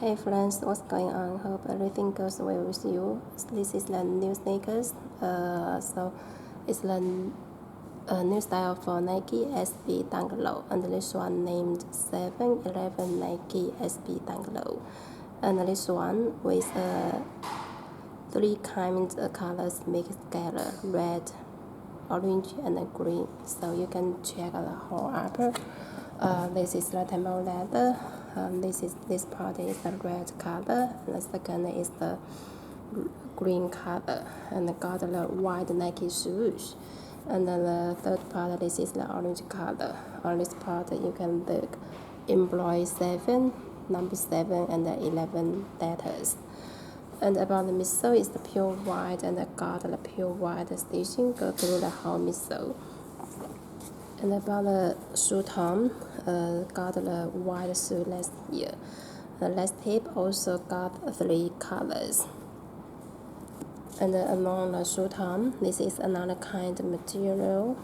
Hey friends, what's going on? Hope everything goes well with you. This is the new sneakers. So it's the new style for Nike SB Dunk Low, and this one named 711 Nike SB Dunk Low, and this one with three kinds of colors mixed together: red, orange, and green. So you can check the whole upper. This is the temple leather. This part is the red color, and the second is the green color, and got the white Nike shoes. And then the third part, this is the orange color. On this part, you can look employ 7, number 7, and the 11 letters. And about the midsole is the pure white, and got the pure white stitching go through the whole midsole. And about the shoe tom, got the white shoe last year. The last tip also got 3 colors. And along the shoe tom, this is another kind of material.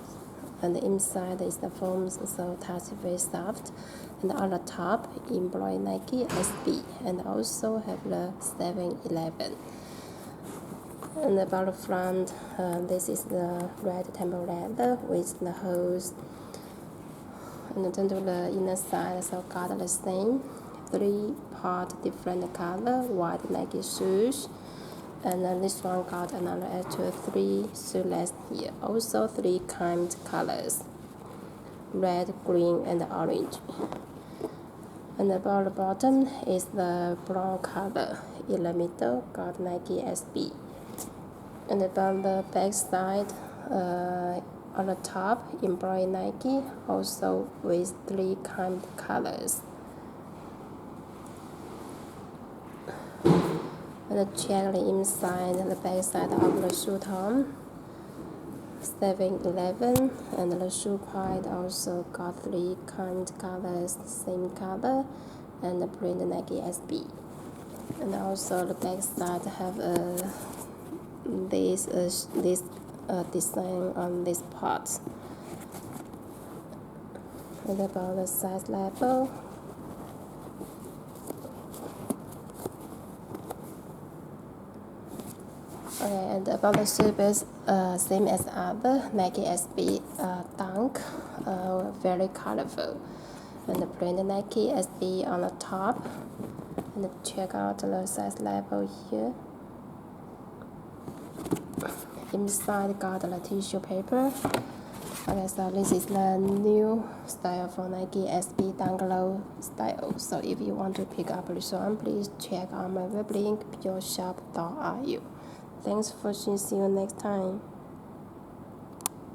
And the inside is the foam, so touch very soft. And on the top, employ Nike SB, and also have the 711. And about the front, this is the red temple leather with the holes. And then to the inner side, so got the same 3-part different color white Nike shoes. And then this one got another extra 3 shoes last year, also 3 kind colors: red, green, and orange. And about the bottom is the brown color. In the middle, got Nike SB. And about the back side, on the top, embroidered Nike, also with 3 kind colors. And check the inside and the back side of the shoe tom. 711, and the shoe part also got 3 kind colors, same color, and the print Nike SB. And also the back side have this design on this part. And about the size level, okay, and about the shoe base, same as other Nike SB Dunk, very colorful. And the print Nike SB on the top. And check out the size level here. Inside got the tissue paper. Okay, so this is the new style for Nike SB Dunk Low style. So if you want to pick up this one, please check out my web link, pureshop.ru. Thanks for watching. See you next time.